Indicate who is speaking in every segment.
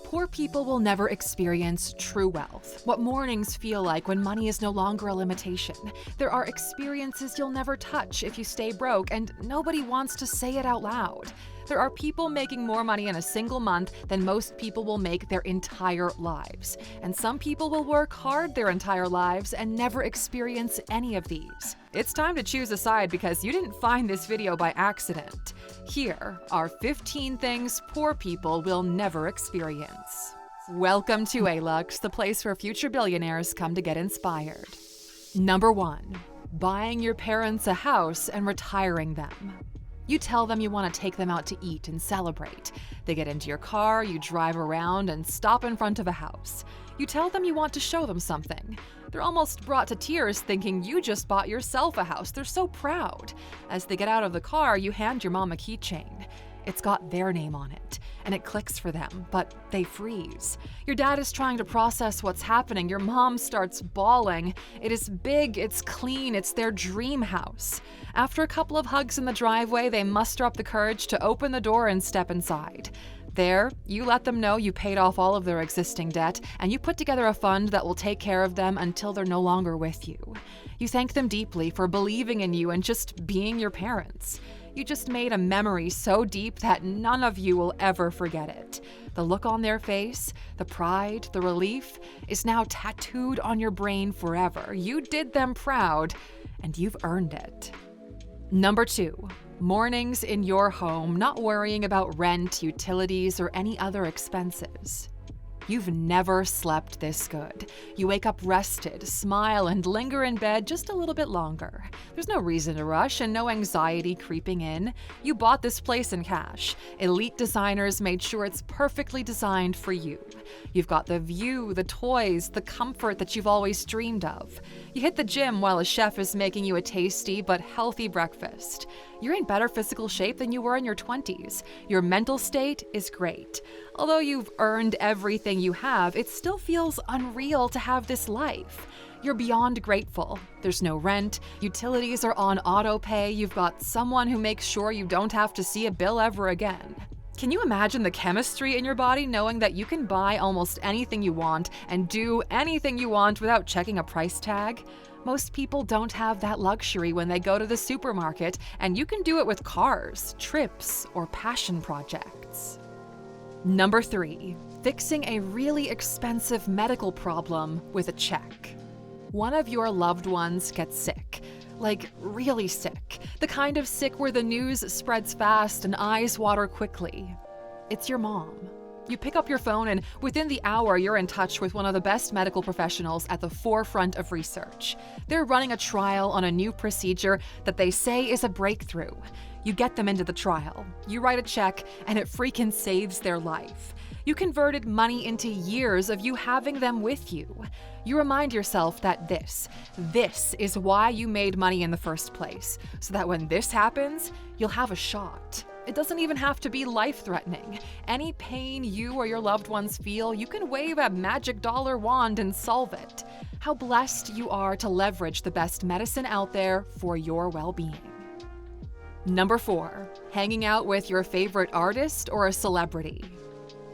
Speaker 1: Poor people will never experience true wealth, what mornings feel like when money is no longer a limitation. There are experiences you'll never touch if you stay broke, and nobody wants to say it out loud. There are people making more money in a single month than most people will make their entire lives. And some people will work hard their entire lives and never experience any of these. It's time to choose a side because you didn't find this video by accident. Here are 15 things poor people will never experience. Welcome to Alux, the place where future billionaires come to get inspired. Number 1. Buying your parents a house and retiring them. You tell them you want to take them out to eat and celebrate. They get into your car, you drive around, and stop in front of a house. You tell them you want to show them something. They're almost brought to tears thinking you just bought yourself a house. They're so proud. As they get out of the car, you hand your mom a keychain. It's got their name on it, and it clicks for them, but they freeze. Your dad is trying to process what's happening. Your mom starts bawling. It is big, it's clean, it's their dream house. After a couple of hugs in the driveway, they muster up the courage to open the door and step inside. There, you let them know you paid off all of their existing debt, and you put together a fund that will take care of them until they're no longer with you. You thank them deeply for believing in you and just being your parents. You just made a memory so deep that none of you will ever forget it. The look on their face, the pride, the relief, is now tattooed on your brain forever. You did them proud, and you've earned it. Number 2. Mornings in your home, not worrying about rent, utilities, or any other expenses. You've never slept this good. You wake up rested, smile, and linger in bed just a little bit longer. There's no reason to rush and no anxiety creeping in. You bought this place in cash. Elite designers made sure it's perfectly designed for you. You've got the view, the toys, the comfort that you've always dreamed of. You hit the gym while a chef is making you a tasty but healthy breakfast. You're in better physical shape than you were in your 20s. Your mental state is great. Although you've earned everything you have, it still feels unreal to have this life. You're beyond grateful. There's no rent, utilities are on auto pay, you've got someone who makes sure you don't have to see a bill ever again. Can you imagine the chemistry in your body knowing that you can buy almost anything you want and do anything you want without checking a price tag? Most people don't have that luxury when they go to the supermarket, and you can do it with cars, trips, or passion projects. Number 3. Fixing a really expensive medical problem with a check. One of your loved ones gets sick. Like, really sick. The kind of sick where the news spreads fast and eyes water quickly. It's your mom. You pick up your phone, and within the hour, you're in touch with one of the best medical professionals at the forefront of research. They're running a trial on a new procedure that they say is a breakthrough. You get them into the trial. You write a check, and it freaking saves their life. You converted money into years of you having them with you. You remind yourself that this is why you made money in the first place, so that when this happens, you'll have a shot. It doesn't even have to be life-threatening. Any pain you or your loved ones feel, you can wave a magic dollar wand and solve it. How blessed you are to leverage the best medicine out there for your well-being. Number 4. Hanging out with your favorite artist or a celebrity.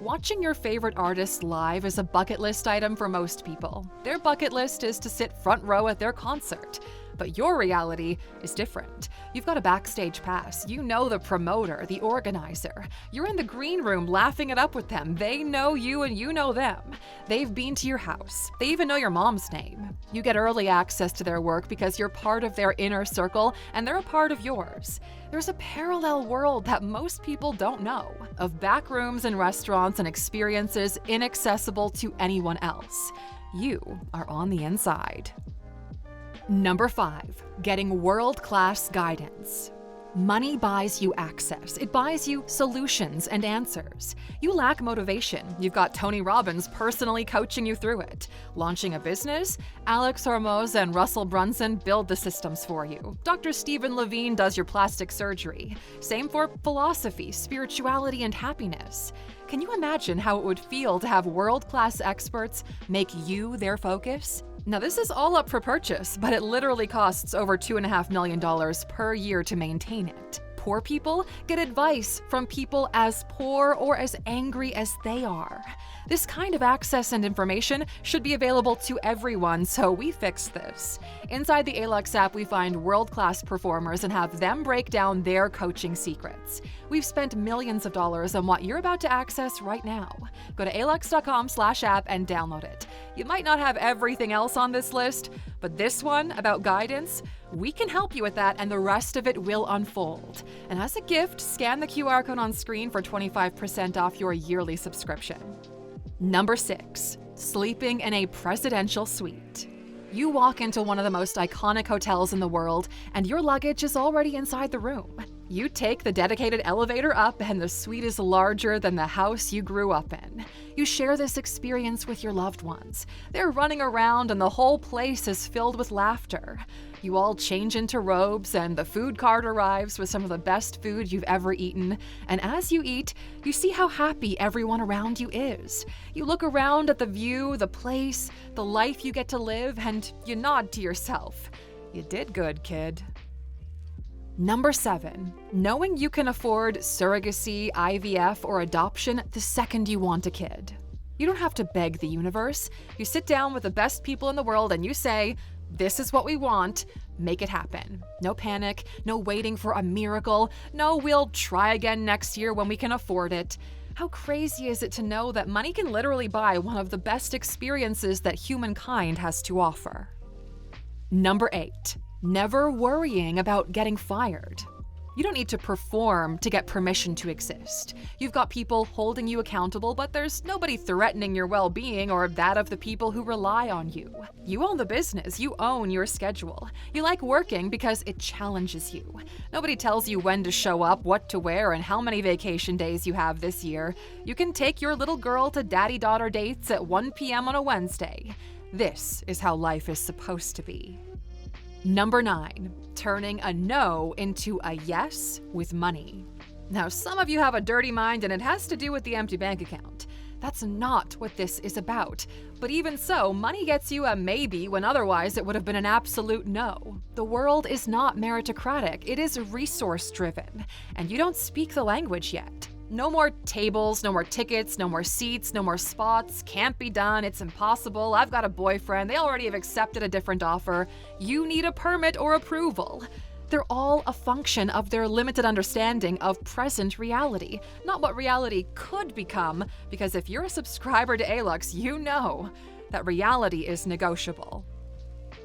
Speaker 1: Watching your favorite artist live is a bucket list item for most people. Their bucket list is to sit front row at their concert. But your reality is different. You've got a backstage pass. You know the promoter, the organizer. You're in the green room laughing it up with them. They know you and you know them. They've been to your house. They even know your mom's name. You get early access to their work because you're part of their inner circle and they're a part of yours. There's a parallel world that most people don't know, of back rooms and restaurants and experiences inaccessible to anyone else. You are on the inside. Number 5. Getting world-class guidance. Money buys you access. It buys you solutions and answers. You lack motivation. You've got Tony Robbins personally coaching you through it. Launching a business? Alex Hormoz and Russell Brunson build the systems for you. Dr. Stephen Levine does your plastic surgery. Same for philosophy, spirituality, and happiness. Can you imagine how it would feel to have world-class experts make you their focus? Now, this is all up for purchase, but it literally costs over $2.5 million per year to maintain it. poor people get advice from people as poor or as angry as they are. This kind of access and information should be available to everyone, so we fixed this. Inside the Alux app, we find world-class performers and have them break down their coaching secrets. We've spent millions of dollars on what you're about to access right now. Go to Alux.com/app and download it. You might not have everything else on this list, but this one about guidance, we can help you with that, and the rest of it will unfold. And as a gift, scan the QR code on screen for 25% off your yearly subscription. Number 6, sleeping in a presidential suite. You walk into one of the most iconic hotels in the world, and your luggage is already inside the room. You take the dedicated elevator up, and the suite is larger than the house you grew up in. You share this experience with your loved ones. They're running around, and the whole place is filled with laughter. You all change into robes, and the food cart arrives with some of the best food you've ever eaten. And as you eat, you see how happy everyone around you is. You look around at the view, the place, the life you get to live, and you nod to yourself. You did good, kid. Number 7, knowing you can afford surrogacy, IVF, or adoption the second you want a kid. You don't have to beg the universe. You sit down with the best people in the world and you say, "This is what we want. Make it happen." No panic, no waiting for a miracle, no "we'll try again next year when we can afford it." How crazy is it to know that money can literally buy one of the best experiences that humankind has to offer? Number 8, never worrying about getting fired. You don't need to perform to get permission to exist. You've got people holding you accountable, but there's nobody threatening your well-being or that of the people who rely on you. You own the business. You own your schedule. You like working because it challenges you. Nobody tells you when to show up, what to wear, and how many vacation days you have this year. You can take your little girl to daddy-daughter dates at 1 p.m. on a Wednesday. This is how life is supposed to be. Number 9, turning a no into a yes with money. Now, some of you have a dirty mind and it has to do with the empty bank account. That's not what this is about. But even so, money gets you a maybe when otherwise it would have been an absolute no. The world is not meritocratic, it is resource-driven, and you don't speak the language yet. No more tables, no more tickets, no more seats, no more spots. Can't be done, it's impossible, I've got a boyfriend, they already have accepted a different offer. You need a permit or approval. They're all a function of their limited understanding of present reality, not what reality could become, because if you're a subscriber to Alux, you know that reality is negotiable.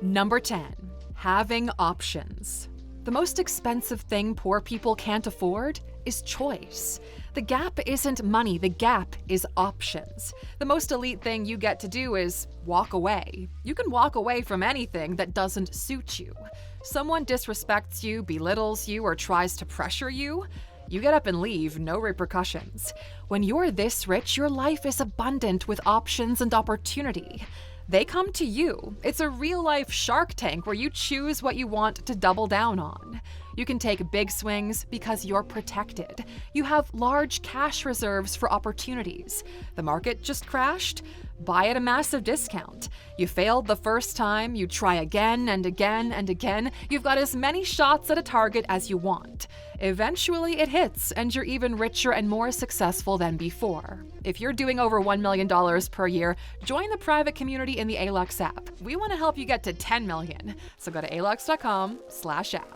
Speaker 1: Number 10, having options. The most expensive thing poor people can't afford is choice. The gap isn't money, the gap is options. The most elite thing you get to do is walk away. You can walk away from anything that doesn't suit you. Someone disrespects you, belittles you, or tries to pressure you, you get up and leave, no repercussions. When you're this rich, your life is abundant with options and opportunity. They come to you. It's a real-life Shark Tank where you choose what you want to double down on. You can take big swings because you're protected. You have large cash reserves for opportunities. The market just crashed? Buy at a massive discount. You failed the first time, you try again and again and again. You've got as many shots at a target as you want. Eventually it hits, and you're even richer and more successful than before. If you're doing over $1 million per year, join the private community in the Alux app. We want to help you get to 10 million, so go to Alux.com/app.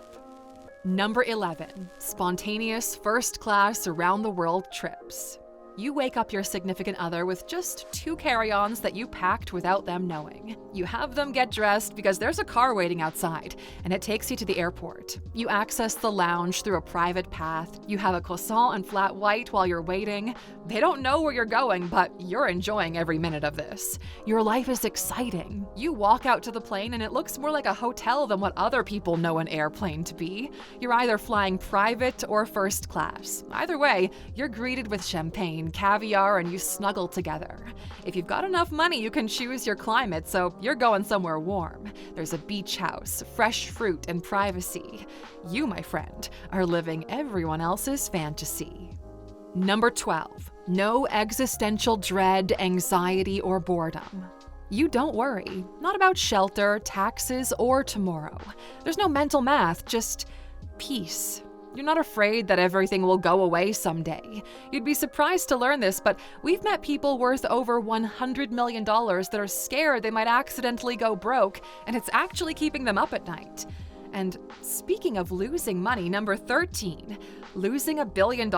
Speaker 1: Number 11, spontaneous first-class around-the-world trips. You wake up your significant other with just 2 carry-ons that you packed without them knowing. You have them get dressed because there's a car waiting outside, and it takes you to the airport. You access the lounge through a private path. You have a croissant and flat white while you're waiting. They don't know where you're going, but you're enjoying every minute of this. Your life is exciting. You walk out to the plane and it looks more like a hotel than what other people know an airplane to be. You're either flying private or first class. Either way, you're greeted with champagne, caviar, and you snuggle together. If you've got enough money, you can choose your climate, so you're going somewhere warm. There's a beach house, fresh fruit, and privacy. You, my friend, are living everyone else's fantasy. Number 12, no existential dread, anxiety, or boredom. You don't worry, not about shelter, taxes, or tomorrow. There's no mental math, just peace. You're not afraid that everything will go away someday. You'd be surprised to learn this, but we've met people worth over $100 million that are scared they might accidentally go broke, and it's actually keeping them up at night. And speaking of losing money, number 13, losing $1 billion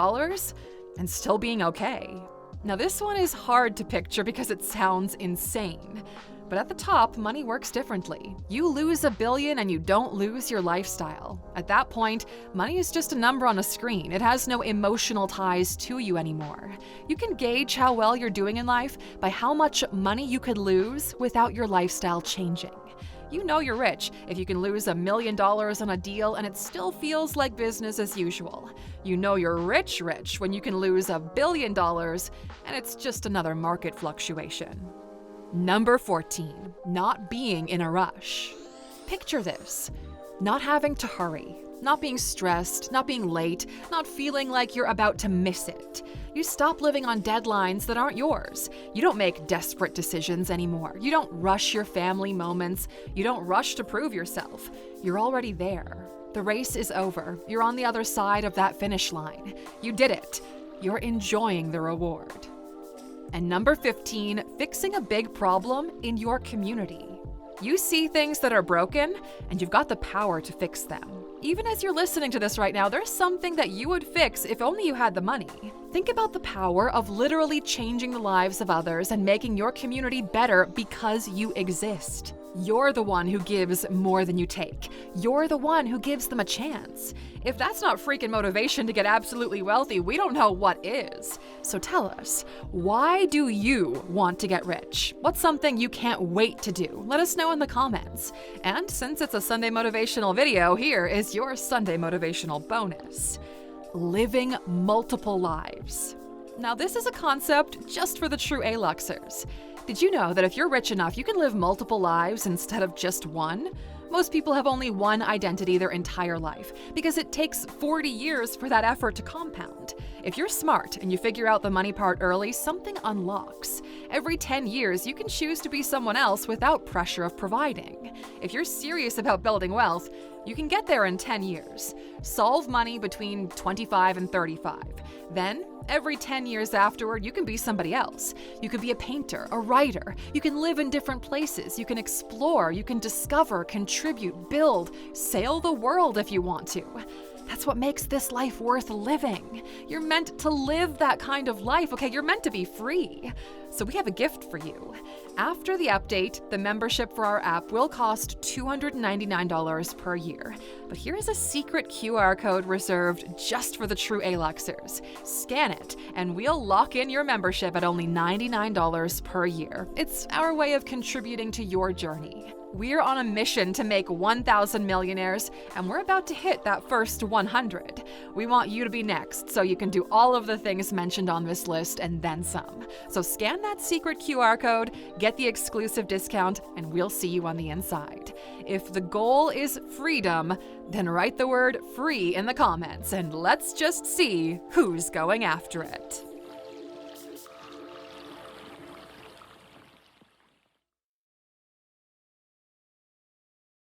Speaker 1: and still being okay. Now this one is hard to picture because it sounds insane. But at the top, money works differently. You lose $1 billion and you don't lose your lifestyle. At that point, money is just a number on a screen. It has no emotional ties to you anymore. You can gauge how well you're doing in life by how much money you could lose without your lifestyle changing. You know you're rich if you can lose $1 million on a deal and it still feels like business as usual. You know you're rich when you can lose $1 billion and it's just another market fluctuation. Number 14, not being in a rush. Picture this: not having to hurry, not being stressed, not being late, not feeling like you're about to miss it. You stop living on deadlines that aren't yours. You don't make desperate decisions anymore. You don't rush your family moments. You don't rush to prove yourself. You're already there. The race is over. You're on the other side of that finish line. You did it. You're enjoying the reward. And number 15, fixing a big problem in your community. You see things that are broken, and you've got the power to fix them. Even as you're listening to this right now, there's something that you would fix if only you had the money. Think about the power of literally changing the lives of others and making your community better because you exist. You're the one who gives more than you take. You're the one who gives them a chance. If that's not freaking motivation to get absolutely wealthy, we don't know what is. So tell us, why do you want to get rich? What's something you can't wait to do? Let us know in the comments. And since it's a Sunday motivational video, here is your Sunday motivational bonus. Living multiple lives. Now this is a concept just for the true Aluxers. Did you know that if you're rich enough, you can live multiple lives instead of just one? Most people have only one identity their entire life because it takes 40 years for that effort to compound. If you're smart and you figure out the money part early, something unlocks. Every 10 years, you can choose to be someone else without pressure of providing. If you're serious about building wealth, you can get there in 10 years. Solve money between 25 and 35. Then, every 10 years afterward, you can be somebody else. You can be a painter, a writer. You can live in different places. You can explore. You can discover, contribute, build, sail the world if you want to. That's what makes this life worth living. You're meant to live that kind of life, okay? You're meant to be free. So we have a gift for you. After the update, the membership for our app will cost $299 per year. But here is a secret QR code reserved just for the true Aluxers. Scan it, and we'll lock in your membership at only $99 per year. It's our way of contributing to your journey. We're on a mission to make 1,000 millionaires, and we're about to hit that first 100. We want you to be next, so you can do all of the things mentioned on this list and then some. So scan that secret QR code, get the exclusive discount, and we'll see you on the inside. If the goal is freedom, then write the word free in the comments, and let's just see who's going after it.